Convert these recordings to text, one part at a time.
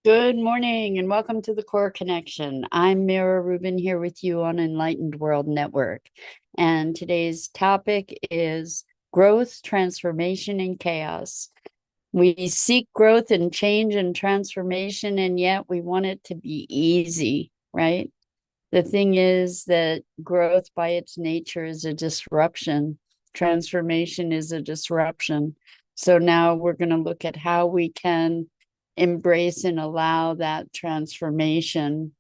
Good morning and welcome to the Core Connection. I'm Mira Rubin here with you on Enlightened World Network. And today's topic is growth, transformation, and chaos. We seek growth and change and transformation, and yet we want it to be easy, right? The thing is that growth by its nature is a disruption. Transformation is a disruption. So now we're going to look at how we can embrace and allow that transformation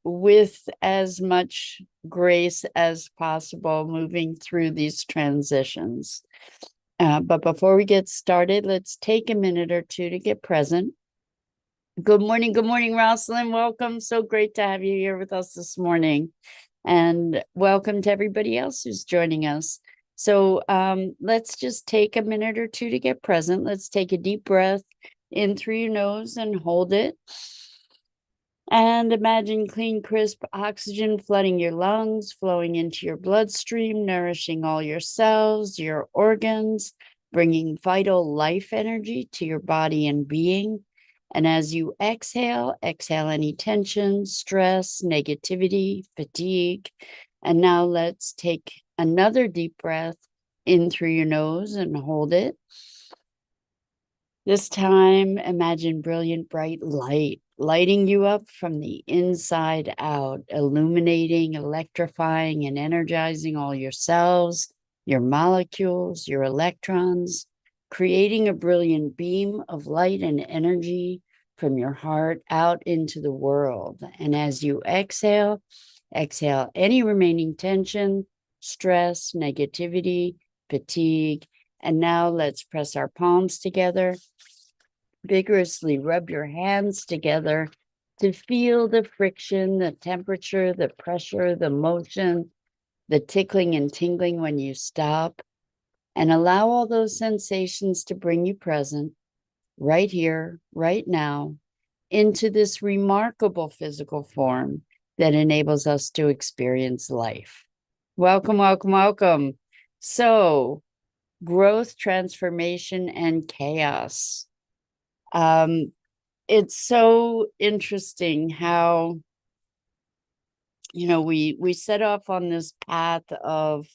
with as much grace as possible, moving through these transitions. But before we get started, let's take a minute or two to get present. Good morning, Rosalind. Welcome. So great to have you here with us this morning. And welcome to everybody else who's joining us. So let's just take a minute or two to get present. Let's take a deep breath in through your nose and hold it. And imagine clean, crisp oxygen flooding your lungs, flowing into your bloodstream, nourishing all your cells, your organs, bringing vital life energy to your body and being. And as you exhale any tension, stress, negativity, fatigue. And now let's take another deep breath in through your nose and hold it. This time, imagine brilliant, bright light lighting you up from the inside out, illuminating, electrifying, and energizing all your cells, your molecules, your electrons, creating a brilliant beam of light and energy from your heart out into the world. And as you exhale any remaining tension, stress, negativity, fatigue. And now let's press our palms together. Vigorously rub your hands together to feel the friction, the temperature, the pressure, the motion, the tickling and tingling when you stop. And allow all those sensations to bring you present right here, right now, into this remarkable physical form that enables us to experience life. Welcome, welcome, welcome. So, growth, transformation, and chaos. It's so interesting how, we set off on this path of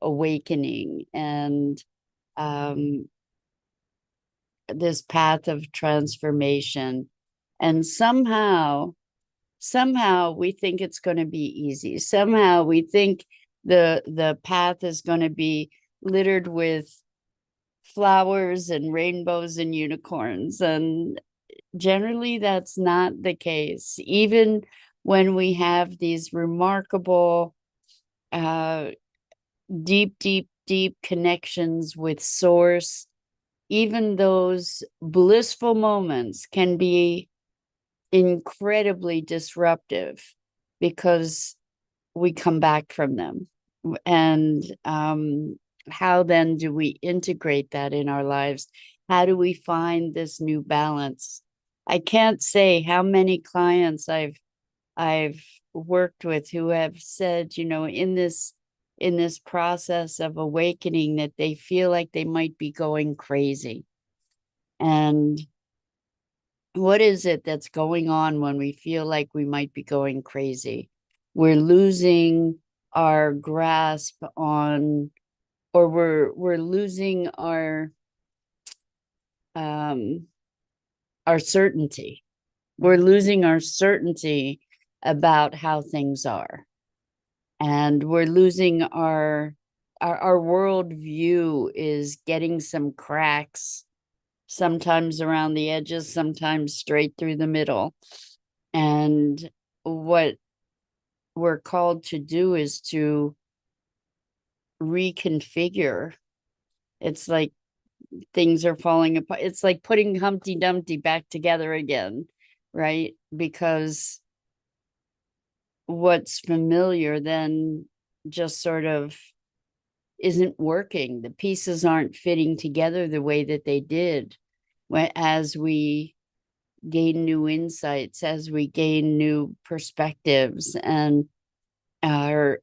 awakening and this path of transformation. And somehow we think it's going to be easy. Somehow we think the path is going to be littered with flowers and rainbows and unicorns. And generally, that's not the case. Even when we have these remarkable, deep connections with Source, even those blissful moments can be incredibly disruptive because we come back from them. And how then do we integrate that in our lives? How do we find this new balance? I can't say how many clients I've worked with who have said, in this process of awakening, that they feel like they might be going crazy. And what is it that's going on when we feel like we might be going crazy? We're losing our grasp on, or we're losing our certainty. We're losing our certainty about how things are. And we're losing our worldview is getting some cracks, sometimes around the edges, sometimes straight through the middle. And what we're called to do is to reconfigure. It's like things are falling apart. It's like putting Humpty Dumpty back together again, right? Because what's familiar then just sort of isn't working. The pieces aren't fitting together the way that they did as we gain new insights, as we gain new perspectives, and our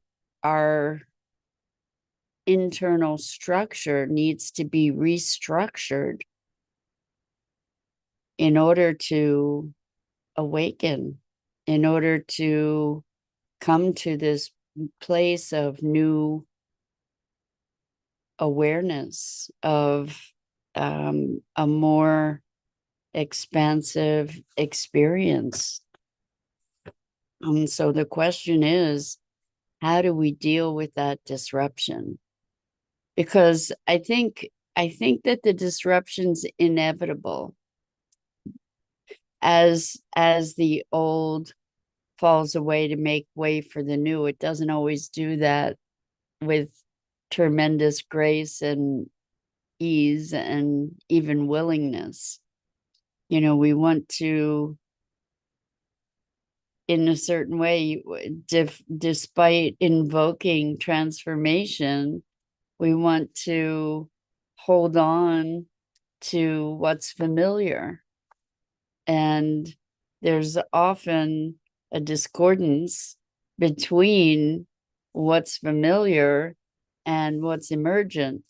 internal structure needs to be restructured. in order to awaken, in order to come to this place of new awareness, of a more expansive experience. So the question is, how do we deal with that disruption? Because I think that the disruption's inevitable as the old falls away to make way for the new. It doesn't always do that with tremendous grace and ease and even willingness. We want to, in a certain way, despite invoking transformation, we want to hold on to what's familiar. And there's often a discordance between what's familiar and what's emergent.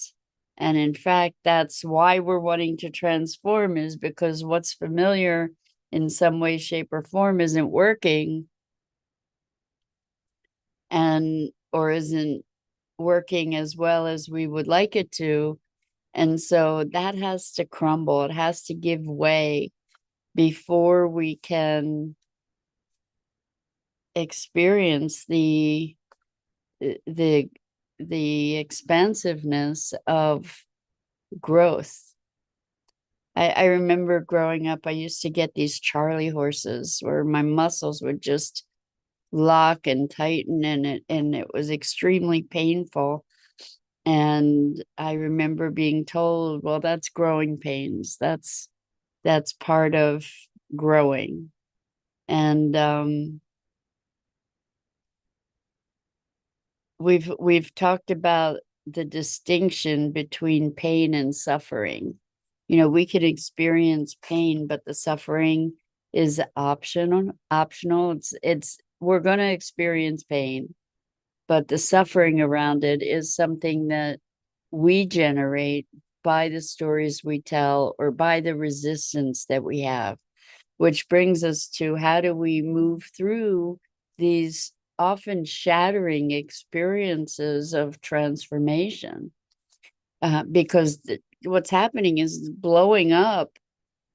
And in fact, that's why we're wanting to transform, is because what's familiar in some way, shape, or form isn't working, and or isn't working as well as we would like it to. And so that has to crumble. It has to give way before we can experience the the expansiveness of growth. I remember growing up, I used to get these Charlie horses where my muscles would just lock and tighten, and it was extremely painful. And I remember being told, well, that's growing pains. That's part of growing. And we've talked about the distinction between pain and suffering. We could experience pain, but the suffering is optional. It's we're going to experience pain, but the suffering around it is something that we generate by the stories we tell or by the resistance that we have, which brings us to, how do we move through these often shattering experiences of transformation? Because what's happening is blowing up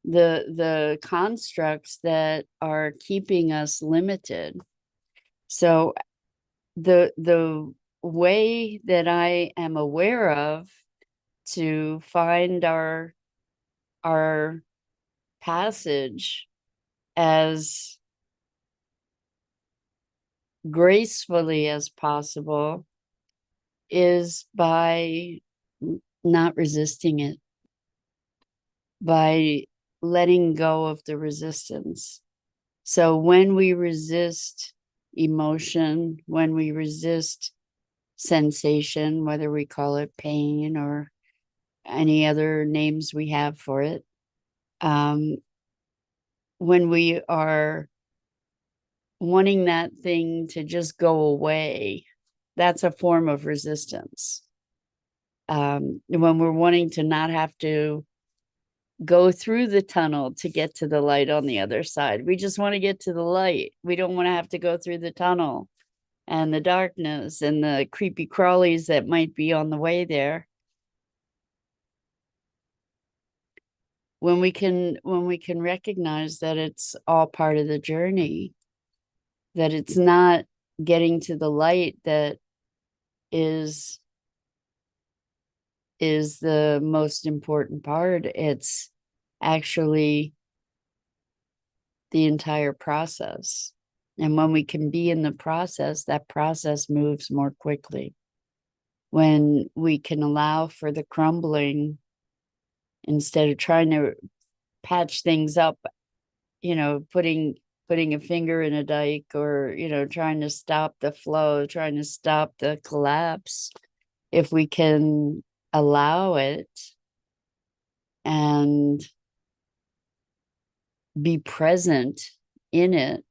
the constructs that are keeping us limited. So the way that I am aware of to find our passage as gracefully as possible is by not resisting it, by letting go of the resistance. So when we resist emotion, when we resist sensation, whether we call it pain or any other names we have for it, when we are wanting that thing to just go away, that's a form of resistance. When we're wanting to not have to go through the tunnel to get to the light on the other side, we just want to get to the light. We don't want to have to go through the tunnel and the darkness and the creepy crawlies that might be on the way there. When we can recognize that it's all part of the journey, that it's not getting to the light that is the most important part. It's actually the entire process. And when we can be in the process, that process moves more quickly. When we can allow for the crumbling instead of trying to patch things up, putting a finger in a dike, or, trying to stop the flow, trying to stop the collapse. If we can allow it and be present in it,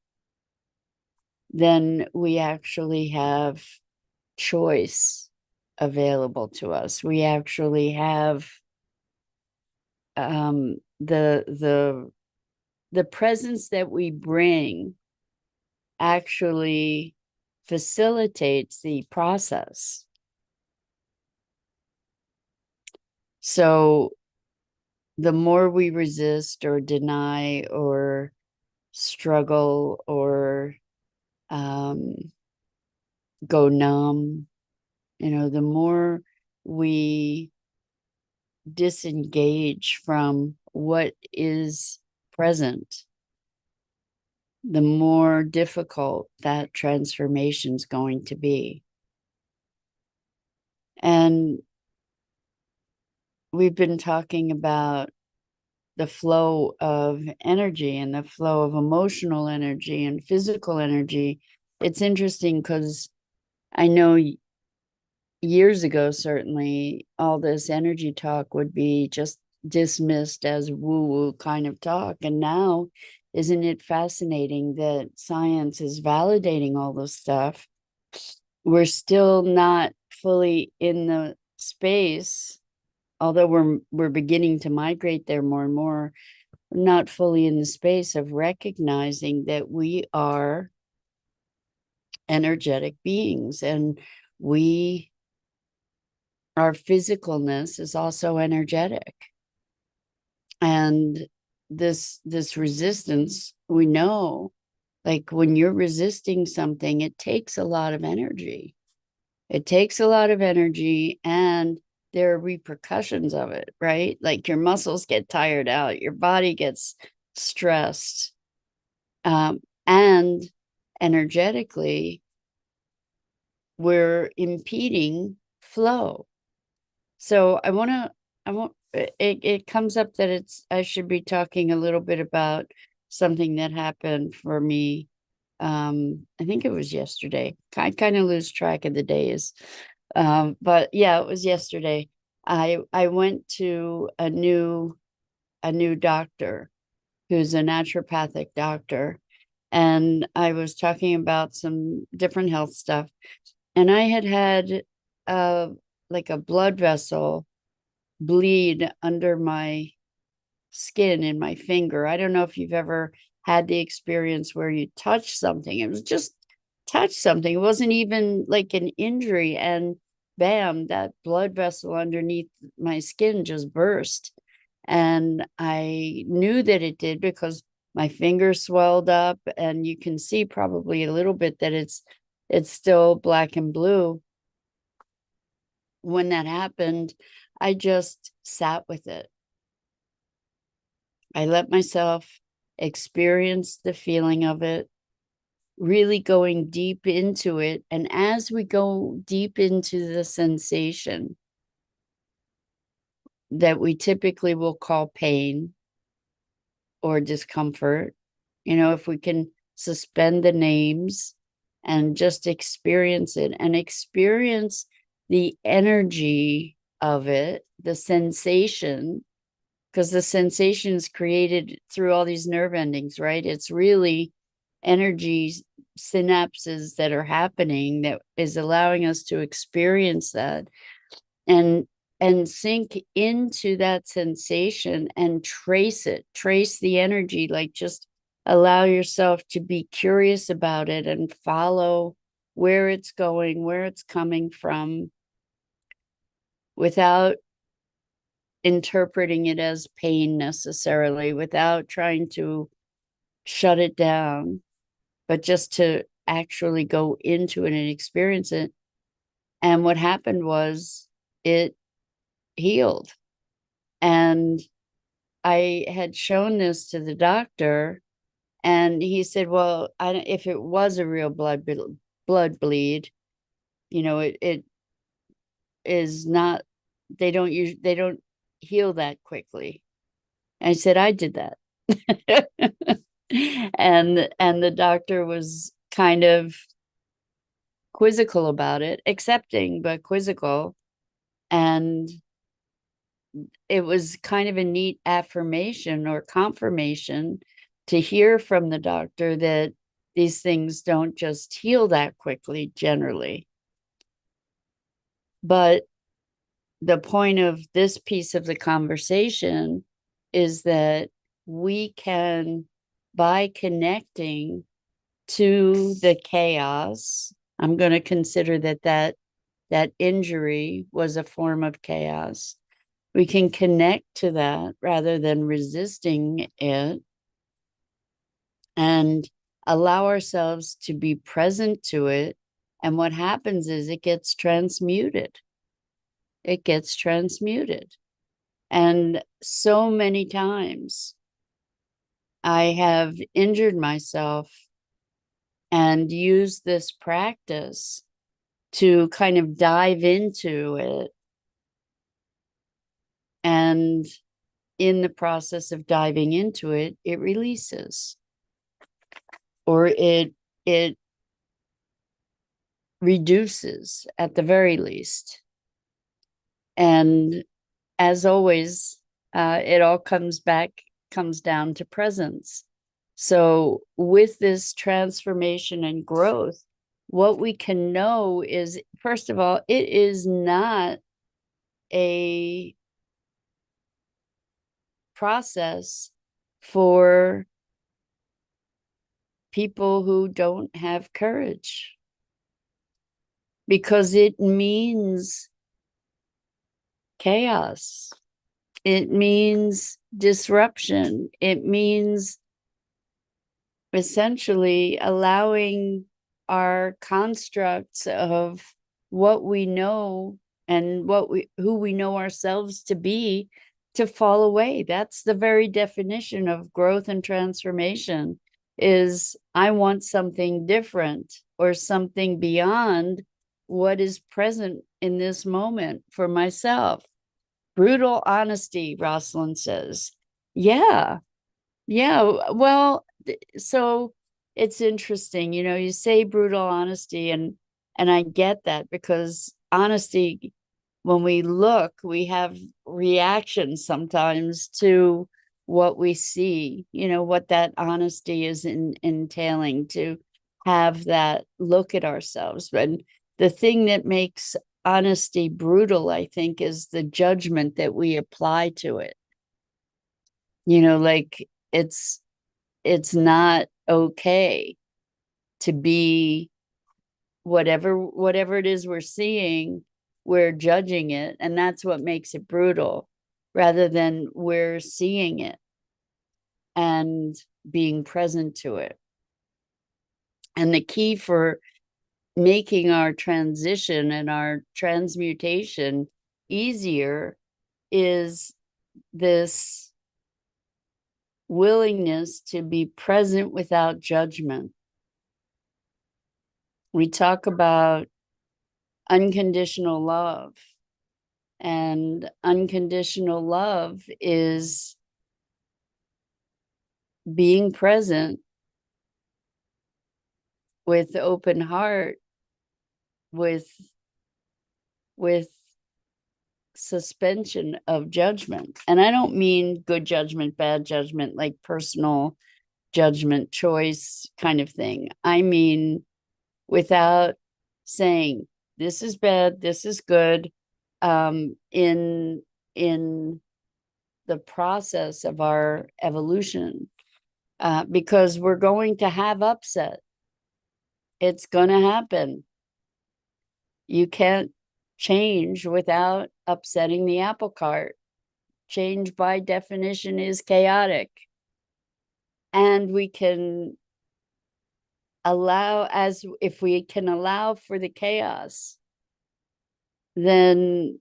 then we actually have choice available to us. We actually have the the presence that we bring actually facilitates the process. So the more we resist or deny or struggle or go numb, the more we disengage from what is present, the more difficult that transformation is going to be. And we've been talking about the flow of energy and the flow of emotional energy and physical energy. It's interesting because I know years ago, certainly, all this energy talk would be just dismissed as woo-woo kind of talk. And now, isn't it fascinating that science is validating all this stuff? We're still not fully in the space, although we're beginning to migrate there more and more, not fully in the space of recognizing that we are energetic beings, and our physicalness is also energetic. And this resistance, we know, like when you're resisting something, it takes a lot of energy. It takes a lot of energy, and there are repercussions of it, right? Like your muscles get tired out, your body gets stressed, and energetically, we're impeding flow. So I want, it comes up that I should be talking a little bit about something that happened for me. I think it was yesterday. I kind of lose track of the days. But yeah, it was yesterday. I went to a new doctor who's a naturopathic doctor, and I was talking about some different health stuff. And I had uh like a blood vessel bleed under my skin in my finger. I don't know if you've ever had the experience where you touch something. It was just touch something. It wasn't even like an injury, and bam, that blood vessel underneath my skin just burst. And I knew that it did because my finger swelled up, and you can see probably a little bit that it's still black and blue. When that happened, I just sat with it. I let myself experience the feeling of it, really going deep into it. And as we go deep into the sensation that we typically will call pain or discomfort, if we can suspend the names and just experience it and experience the energy of it, the sensation, because the sensation is created through all these nerve endings, right? It's really energy synapses that are happening that is allowing us to experience that, and sink into that sensation and trace the energy, like just allow yourself to be curious about it and follow where it's going, where it's coming from, without interpreting it as pain necessarily, without trying to shut it down, but just to actually go into it and experience it. And what happened was it healed. And I had shown this to the doctor, and he said, well, if it was a real blood bleed, it is not, they don't heal that quickly. And I said, I did that. And the doctor was kind of quizzical about it, accepting but quizzical. And it was kind of a neat affirmation or confirmation to hear from the doctor that these things don't just heal that quickly generally. But the point of this piece of the conversation is that we can by connecting to the chaos. I'm going to consider that injury was a form of chaos. We can connect to that rather than resisting it, and allow ourselves to be present to it. And what happens is it gets transmuted. It gets transmuted. And so many times I have injured myself and used this practice to kind of dive into it. And in the process of diving into it, it releases, or it reduces at the very least. And as always, it all comes down to presence. So with this transformation and growth, what we can know is, first of all, it is not a process for people who don't have courage, because it means chaos. It means disruption. It means essentially allowing our constructs of what we know and who we know ourselves to be to fall away. That's the very definition of growth and transformation, is I want something different or something beyond what is present in this moment for myself. Brutal honesty, Rosalind says. Yeah, yeah. Well, so it's interesting, you say brutal honesty, and I get that, because honesty, when we look, we have reactions sometimes to what we see, what that honesty is entailing, to have that look at ourselves. But the thing that makes honesty brutal, I think, is the judgment that we apply to it. Like, it's not okay to be whatever it is we're seeing. We're judging it, and that's what makes it brutal, rather than we're seeing it and being present to it. And the key for making our transition and our transmutation easier is this willingness to be present without judgment. We talk about unconditional love, and unconditional love is being present with open heart, with suspension of judgment. And I don't mean good judgment, bad judgment, like personal judgment, choice kind of thing. I mean, without saying this is bad, this is good, in the process of our evolution, because we're going to have upset. It's going to happen. You can't change without upsetting the apple cart. Change by definition is chaotic. And we can if we can allow for the chaos, then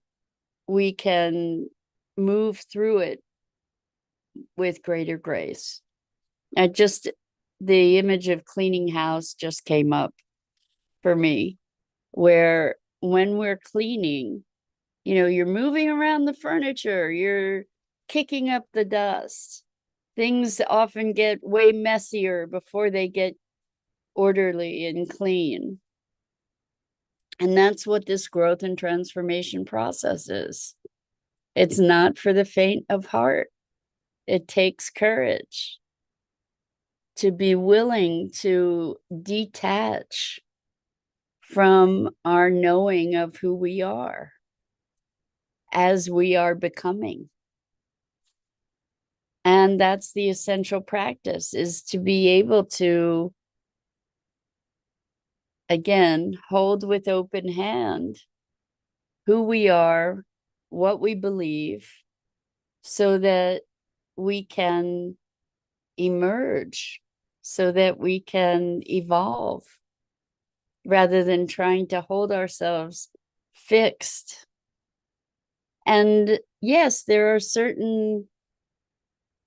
we can move through it with greater grace. The image of cleaning house just came up for me, where when we're cleaning, you're moving around the furniture, you're kicking up the dust. Things often get way messier before they get orderly and clean. And that's what this growth and transformation process is. It's not for the faint of heart. It takes courage to be willing to detach from our knowing of who we are as we are becoming. And that's the essential practice, is to be able to, again, hold with open hand who we are, what we believe, so that we can emerge, so that we can evolve, rather than trying to hold ourselves fixed. And yes, there are certain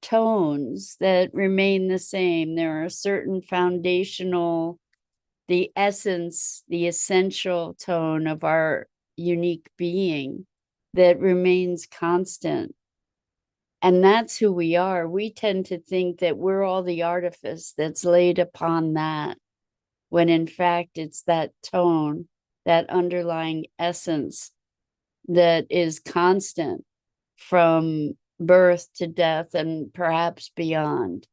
tones that remain the same. There are certain foundational, the essence, the essential tone of our unique being that remains constant. And that's who we are. We tend to think that we're all the artifice that's laid upon that, when in fact it's that tone, that underlying essence that is constant from birth to death and perhaps beyond,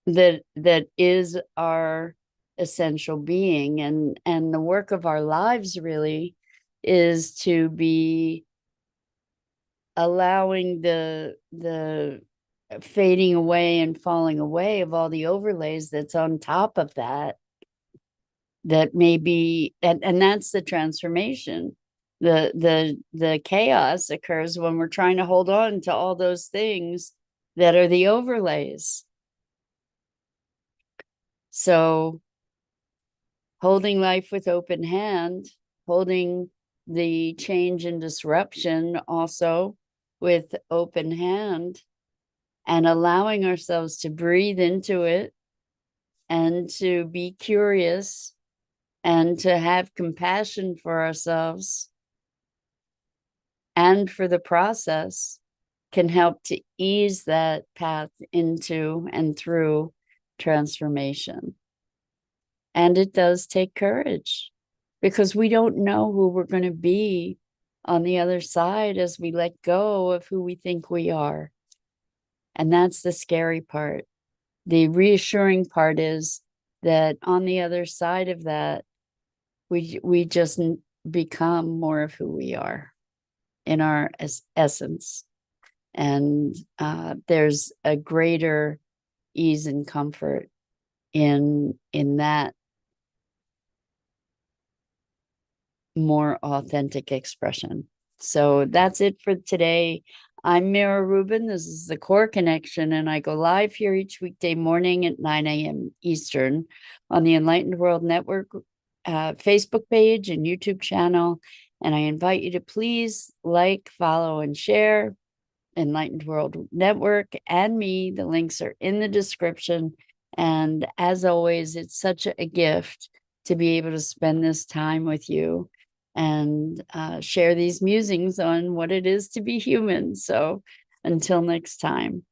that is our essential being. And the work of our lives really is to be allowing the fading away and falling away of all the overlays that's on top of that, that may be, and that's the transformation. The chaos occurs when we're trying to hold on to all those things that are the overlays. So holding life with open hand, holding the change and disruption also with open hand, and allowing ourselves to breathe into it and to be curious and to have compassion for ourselves and for the process, can help to ease that path into and through transformation. And it does take courage, because we don't know who we're going to be on the other side as we let go of who we think we are. And that's the scary part. The reassuring part is that on the other side of that, we just become more of who we are in our essence. And there's a greater ease and comfort in that more authentic expression. So that's it for today. I'm Mira Rubin. This is the Core Connection, and I go live here each weekday morning at 9 a.m. Eastern on the Enlightened World Network Facebook page and YouTube channel. And I invite you to please like, follow, and share Enlightened World Network and me. The links are in the description. And as always, it's such a gift to be able to spend this time with you and share these musings on what it is to be human. So until next time.